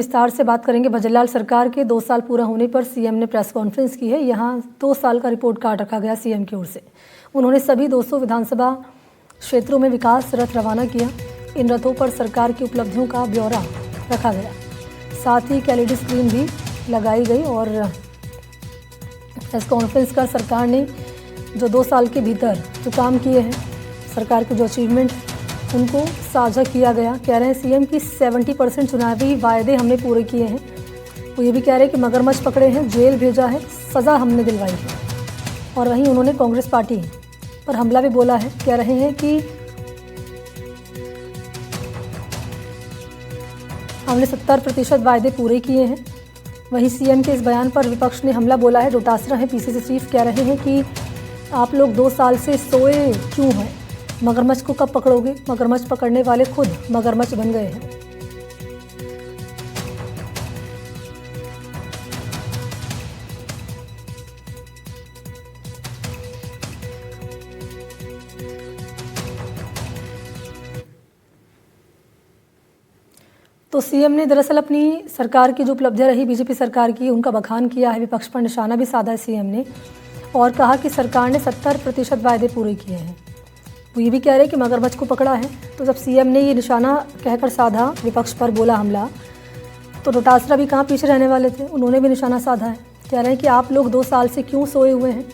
विस्तार से बात करेंगे। भजनलाल सरकार के 2 साल पूरा होने पर सीएम ने प्रेस कॉन्फ्रेंस की है। यहाँ 2 साल का रिपोर्ट कार्ड रखा गया सीएम की ओर से। उन्होंने सभी 200 विधानसभा क्षेत्रों में विकास रथ रवाना किया। इन रथों पर सरकार की उपलब्धियों का ब्यौरा रखा गया। साथ ही एलईडी स्क्रीन भी लगाई गई और प्रेस कॉन्फ्रेंस कर सरकार ने जो 2 साल के भीतर जो काम किए हैं, सरकार के जो अचीवमेंट उनको साझा किया गया। कह रहे हैं सीएम की 70% चुनावी वायदे हमने पूरे किए हैं। वो ये भी कह रहे हैं कि मगरमच्छ पकड़े हैं, जेल भेजा है, सज़ा हमने दिलवाई है। और वहीं उन्होंने कांग्रेस पार्टी पर हमला भी बोला है। कह रहे हैं कि हमने 70% वायदे पूरे किए हैं। वहीं सीएम के इस बयान पर विपक्ष ने हमला बोला है। डोटासरा है पीसीसी चीफ, कह रहे हैं कि आप लोग 2 साल से सोए क्यों हैं? मगरमच्छ को कब पकड़ोगे? मगरमच्छ पकड़ने वाले खुद मगरमच्छ बन गए हैं। तो सीएम ने दरअसल अपनी सरकार की जो उपलब्धियां रही बीजेपी सरकार की, उनका बखान किया है। विपक्ष पर निशाना भी साधा है सीएम ने और कहा कि सरकार ने 70% वायदे पूरे किए हैं। वो ये भी कह रहे हैं कि मगरमच्छ को पकड़ा है। तो जब सीएम ने ये निशाना कहकर साधा, विपक्ष पर बोला हमला, तो डोटासरा भी कहाँ पीछे रहने वाले थे, उन्होंने भी निशाना साधा है। कह रहे हैं कि आप लोग 2 साल से क्यों सोए हुए हैं?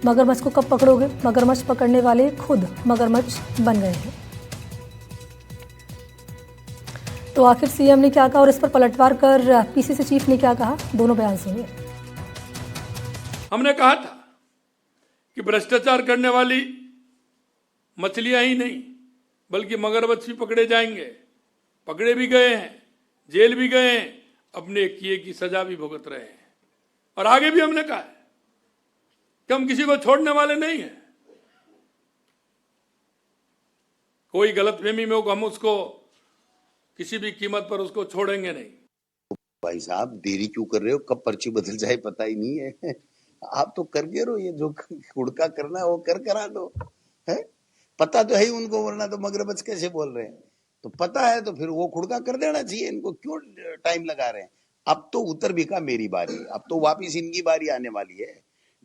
मगरमच्छ को कब पकड़ोगे? मगरमच्छ पकड़ने वाले खुद मगरमच्छ बन गए हैं। तो आखिर सीएम ने क्या कहा और इस पर पलटवार कर पीसीसी चीफ ने क्या कहा, दोनों बयान सुनिए। हमने कहा था कि भ्रष्टाचार करने वाली मछलियां ही नहीं बल्कि मगरमच्छ भी पकड़े जाएंगे। पकड़े भी गए हैं, जेल भी गए हैं, अपने किए की सजा भी भुगत रहे हैं। और आगे भी हमने कहा है कि हम किसी को छोड़ने वाले नहीं हैं। कोई गलतफहमी में हो, हम उसको किसी भी कीमत पर उसको छोड़ेंगे नहीं। भाई साहब देरी क्यों कर रहे हो? कब पर्ची बदल जाए पता ही नहीं है। आप तो करके रहो, ये जो हुड़का करना है वो करा दो। है पता तो है ही उनको, वरना तो मगरमच्छ कैसे बोल रहे हैं? तो पता है तो फिर वो खुड़का कर देना चाहिए। इनको क्यों टाइम लगा रहे हैं? अब तो उतर भी का मेरी बारी, अब तो वापिस इनकी बारी आने वाली है।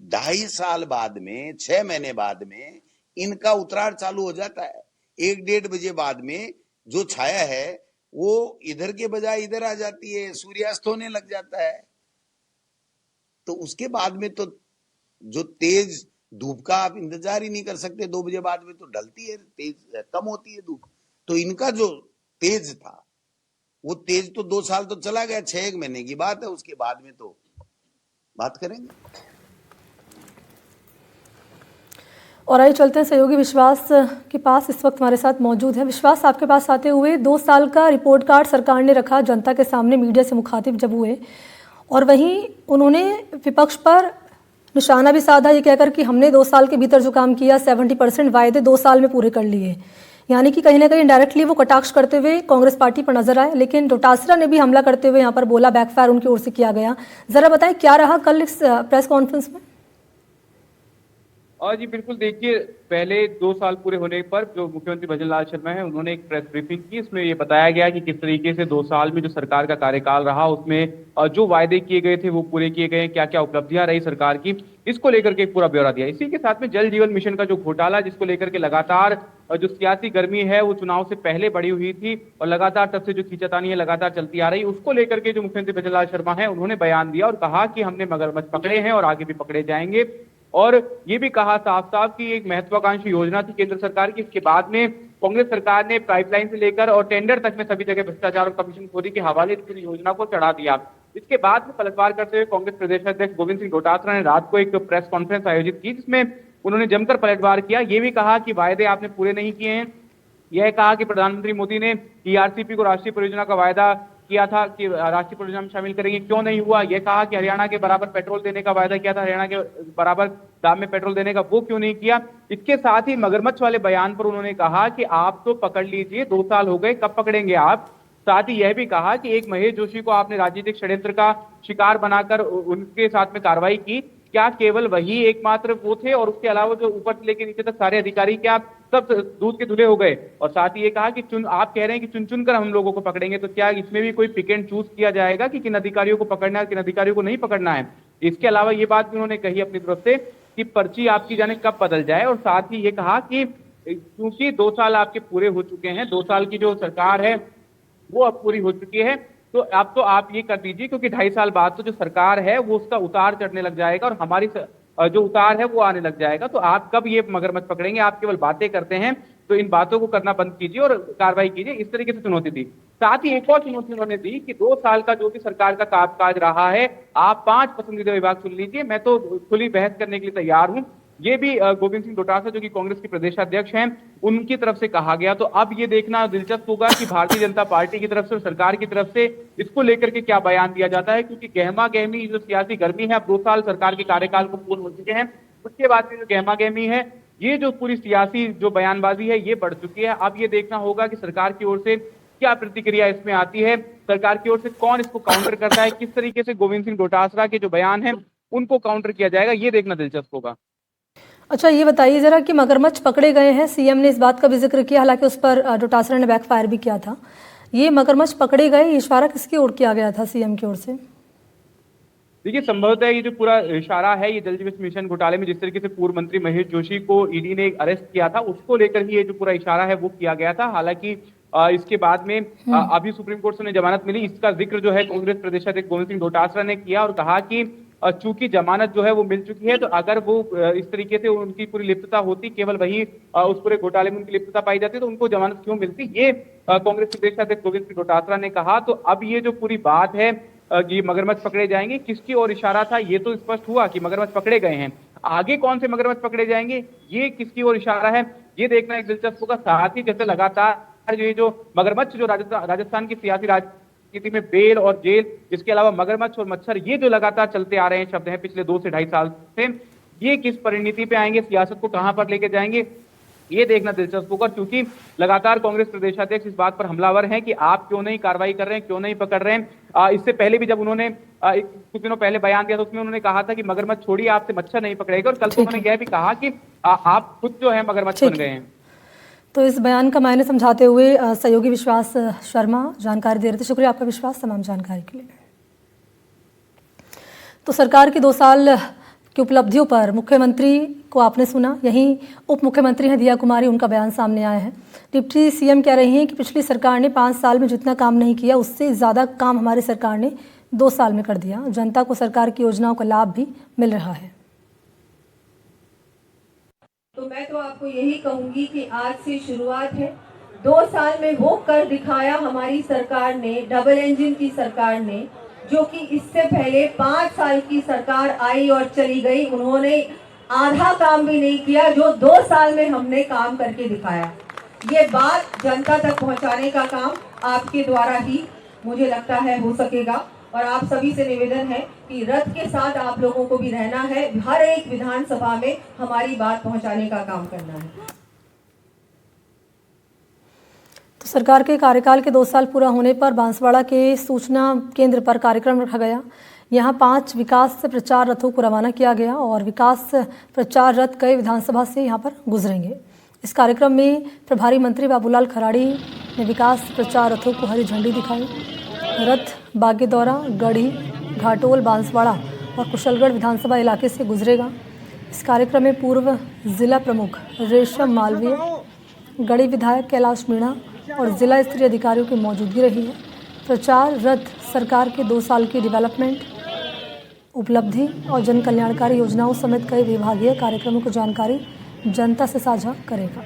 2.5 साल बाद में, 6 महीने बाद में इनका उतरार चालू हो जाता है। 1-1.5 बजे बाद में जो छाया है वो इधर के बजाय इधर आ जाती है, सूर्यास्त होने लग जाता है। तो उसके बाद में तो जो तेज धूप का आप इंतजार ही नहीं कर सकते। 2 बजे बाद में तो ढलती है, तेज कम होती है धूप। तो इनका जो तेज था वो तेज तो 2 साल तो चला गया, 6 महीने की बात है। उसके बाद में तो बात करेंगे। और आइए चलते हैं सहयोगी विश्वास के पास, इस वक्त हमारे साथ मौजूद है। विश्वास, आपके पास आते हुए 2 साल का रिपोर्ट कार्ड सरकार ने रखा जनता के सामने, मीडिया से मुखातिब जब हुए, और वहीं उन्होंने विपक्ष पर निशाना भी साधा ये कहकर कि हमने 2 साल के भीतर जो काम किया 70% वायदे 2 साल में पूरे कर लिए। यानी कि कहीं ना कहीं डायरेक्टली वो कटाक्ष करते हुए कांग्रेस पार्टी पर नजर आए। लेकिन डोटासरा ने भी हमला करते हुए यहाँ पर बोला, बैकफायर उनकी ओर से किया गया। ज़रा बताएं क्या रहा कल इस प्रेस कॉन्फ्रेंस में? और जी बिल्कुल, देखिए पहले 2 साल पूरे होने पर जो मुख्यमंत्री भजनलाल शर्मा है उन्होंने एक प्रेस ब्रीफिंग की। इसमें ये बताया गया कि किस तरीके से 2 साल में जो सरकार का कार्यकाल रहा उसमें जो वायदे किए गए थे वो पूरे किए गए, क्या क्या उपलब्धियां रही सरकार की, इसको लेकर के एक पूरा ब्यौरा दिया। इसी के साथ में जल जीवन मिशन का जो घोटाला, जिसको लेकर के लगातार जो सियासी गर्मी है वो चुनाव से पहले बढ़ी हुई थी और लगातार तब से जो खींचातानी है लगातार चलती आ रही, उसको लेकर के जो मुख्यमंत्री भजनलाल शर्मा है उन्होंने बयान दिया और कहा कि हमने मगरमच्छ पकड़े हैं और आगे भी पकड़े जाएंगे। और ये भी कहा साफ साफ कि एक महत्वाकांक्षी योजना थी केंद्र सरकार की। इसके बाद में कांग्रेस सरकार ने पाइपलाइन से लेकर और टेंडर तक में सभी जगह भ्रष्टाचार और कमीशनखोरी के हवाले से पूरी योजना को चढ़ा दिया। इसके बाद में पलटवार करते हुए कांग्रेस प्रदेश अध्यक्ष गोविंद सिंह डोटासरा ने रात को एक प्रेस कॉन्फ्रेंस आयोजित की, जिसमें उन्होंने जमकर पलटवार किया। ये भी कहा कि वायदे आपने पूरे नहीं किए हैं। यह कहा कि प्रधानमंत्री मोदी ने ईआरसीपी को राष्ट्रीय परियोजना का वायदा किया था कि राष्ट्रीय परियोजना में शामिल करेंगे, क्यों नहीं हुआ। यह कहा कि हरियाणा के बराबर पेट्रोल देने का वायदा किया था, हरियाणा के बराबर दाम में पेट्रोल देने का, वो क्यों नहीं किया। इसके साथ ही मगरमच्छ वाले बयान पर उन्होंने कहा कि आप तो पकड़ लीजिए, 2 साल हो गए, कब पकड़ेंगे आप। साथ ही यह भी कहा कि एक महेश जोशी को आपने राजनीतिक षड्यंत्र का शिकार बनाकर उनके साथ में कार्रवाई की, क्या केवल वही एकमात्र वो थे और उसके अलावा जो ऊपर से लेकर नीचे तक सारे अधिकारी क्या सब दूध के धुले हो गए? और साथ ही ये कहा कि आप कह रहे हैं कि चुन चुन कर हम लोगों को पकड़ेंगे, तो क्या इसमें भी कोई पिक एंड चूज किया जाएगा कि किन अधिकारियों को पकड़ना है, किन अधिकारियों को नहीं पकड़ना है? इसके अलावा ये बात भी उन्होंने कही अपनी तरफ से कि पर्ची आपकी जाने कब बदल जाए, और साथ ही ये कहा कि क्योंकि 2 साल आपके पूरे हो चुके हैं, 2 साल की जो सरकार है वो अब पूरी हो चुकी है, तो अब तो आप ये कर दीजिए, क्योंकि 2.5 साल बाद तो जो सरकार है वो उसका उतार चढ़ने लग जाएगा और हमारी जो उतार है वो आने लग जाएगा। तो आप कब ये मगरमच्छ पकड़ेंगे? आप केवल बातें करते हैं, तो इन बातों को करना बंद कीजिए और कार्रवाई कीजिए। इस तरीके से चुनौती दी। साथ ही एक और चुनौती उन्होंने दी कि 2 साल का जो भी सरकार का कामकाज रहा है, आप 5 पसंदीदा विभाग चुन लीजिए, मैं तो खुली बहस करने के लिए तैयार हूं। ये भी गोविंद सिंह डोटासरा जो कि कांग्रेस के प्रदेशाध्यक्ष हैं, उनकी तरफ से कहा गया। तो अब ये देखना दिलचस्प होगा कि भारतीय जनता पार्टी की तरफ से और सरकार की तरफ से इसको लेकर के क्या बयान दिया जाता है, क्योंकि गहमा गहमी जो सियासी गर्मी है, अब 2 साल सरकार के कार्यकाल को पूर्ण हो चुके हैं, उसके बाद में जो गहमा गहमी है, ये जो पूरी सियासी जो बयानबाजी है ये बढ़ चुकी है। अब ये देखना होगा कि सरकार की ओर से क्या प्रतिक्रिया इसमें आती है, सरकार की ओर से कौन इसको काउंटर करता है, किस तरीके से गोविंद सिंह डोटासरा के जो बयान है उनको काउंटर किया जाएगा, ये देखना दिलचस्प होगा। अच्छा, ये बताइए जरा कि मगरमच्छ पकड़े गए हैं, सीएम ने इस बात का भी जिक्र किया, हालांकि उस पर डोटासरा ने बैकफायर भी किया था। ये मगरमच्छ पकड़े गए, इशारा किसकी ओर किया गया था सीएम की ओर से? देखिए, संभवतः ये जो पूरा इशारा है, ये जल जीवन मिशन घोटाले में जिस तरीके से पूर्व मंत्री महेश जोशी को ईडी ने अरेस्ट किया था, उसको लेकर ही ये जो पूरा इशारा है वो किया गया था। हालांकि इसके बाद में अभी सुप्रीम कोर्ट से उन्हें जमानत मिली, इसका जिक्र जो है कांग्रेस प्रदेशाध्यक्ष गोविंद सिंह डोटासरा ने किया और कहा कि चूंकि जमानत जो है वो मिल चुकी है, तो अगर वो इस तरीके से उनकी पूरी लिप्तता होती, केवल वही उस पूरे घोटाले में उनकी लिप्तता पाई जाती, तो उनको जमानत क्यों मिलती, ये कांग्रेस प्रदेशाध्यक्ष गोविंद सिंह डोटासरा ने कहा। तो अब ये जो पूरी बात है कि मगरमच्छ पकड़े जाएंगे, किसकी ओर इशारा था, ये तो स्पष्ट हुआ कि मगरमच्छ पकड़े गए हैं। आगे कौन से मगरमच्छ पकड़े जाएंगे, ये किसकी ओर इशारा है, ये देखना एक दिलचस्प होगा। साथ ही जैसे लगातार ये जो मगरमच्छ जो राजस्थान की सियासी राजनीति में बेल और जेल, इसके अलावा मगरमच्छ और मच्छर, ये जो लगातार चलते आ रहे हैं शब्द हैं पिछले 2 से 2.5 साल से, ये किस परिणति पे आएंगे, सियासत को कहां पर लेके जाएंगे, ये देखना दिलचस्प होगा। क्योंकि लगातार कांग्रेस प्रदेशाध्यक्ष इस बात पर हमलावर हैं कि आप क्यों नहीं कार्रवाई कर रहे हैं, क्यों नहीं पकड़ रहे हैं। इससे पहले भी जब उन्होंने कुछ दिनों पहले बयान दिया था, उसमें उन्होंने कहा था कि मगरमच्छ छोड़िए, आपसे मच्छर नहीं पकड़ेगा, और कल तो उन्होंने यह भी कहा कि आप खुद जो है मगरमच्छ बन गए हैं। तो इस बयान का मायने समझाते हुए सहयोगी विश्वास शर्मा जानकारी दे रहे थे। शुक्रिया आपका विश्वास, तमाम जानकारी के लिए। तो सरकार की 2 साल की उपलब्धियों पर मुख्यमंत्री को आपने सुना, यहीं उप मुख्यमंत्री हैं दिया कुमारी, उनका बयान सामने आया है। डिप्टी सीएम कह रही हैं कि पिछली सरकार ने 5 साल में जितना काम नहीं किया, उससे ज़्यादा काम हमारी सरकार ने 2 साल में कर दिया। जनता को सरकार की योजनाओं का लाभ भी मिल रहा है। तो मैं तो आपको यही कहूंगी कि आज से शुरुआत है। 2 साल में वो कर दिखाया हमारी सरकार ने, डबल इंजन की सरकार ने, जो कि इससे पहले 5 साल की सरकार आई और चली गई, उन्होंने आधा काम भी नहीं किया जो 2 साल में हमने काम करके दिखाया। ये बात जनता तक पहुंचाने का काम आपके द्वारा ही मुझे लगता है हो सकेगा, और आप सभी से निवेदन है कि रथ के साथ आप लोगों को भी रहना है, हर एक विधानसभा में हमारी बात पहुंचाने का काम करना है। तो सरकार के कार्यकाल के 2 साल पूरा होने पर बांसवाड़ा के सूचना केंद्र पर कार्यक्रम रखा गया। यहाँ 5 विकास प्रचार रथों को रवाना किया गया और विकास प्रचार रथ कई विधानसभा से यहाँ पर गुजरेंगे। इस कार्यक्रम में प्रभारी मंत्री बाबूलाल खराड़ी ने विकास प्रचार रथों को हरी झंडी दिखाई। रथ बागेदौरा, गढ़ी, घाटोल, बांसवाड़ा और कुशलगढ़ विधानसभा इलाके से गुजरेगा। इस कार्यक्रम में पूर्व जिला प्रमुख रेशम मालवीय, गढ़ी विधायक कैलाश मीणा और जिला स्तरीय अधिकारियों की मौजूदगी रही है। प्रचार रथ सरकार के 2 साल की डेवलपमेंट, उपलब्धि और जन कल्याणकारी योजनाओं समेत कई विभागीय कार्यक्रमों की जानकारी जनता से साझा करेगा।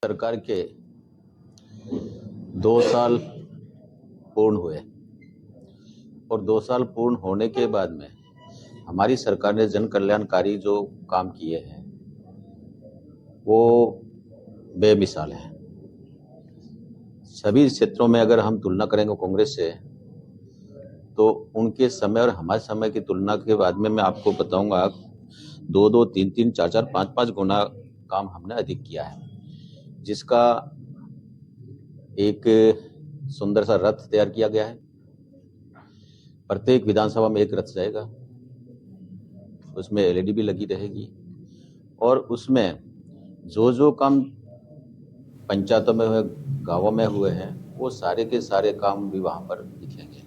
सरकार के 2 साल पूर्ण हुए और 2 साल पूर्ण होने के बाद में हमारी सरकार ने जन कल्याणकारी जो काम किए हैं वो बेमिसाल है। सभी क्षेत्रों में अगर हम तुलना करेंगे कांग्रेस से, तो उनके समय और हमारे समय की तुलना के बाद में मैं आपको बताऊंगा 2-2, 3-3, 4-4, 5-5 गुना काम हमने अधिक किया है, जिसका एक सुंदर सा रथ तैयार किया गया है, प्रत्येक विधानसभा में एक रथ जाएगा, उसमें एलईडी भी लगी रहेगी और उसमें जो जो काम पंचायतों में हुए, गांवों में हुए हैं, वो सारे के सारे काम भी वहां पर दिखेंगे।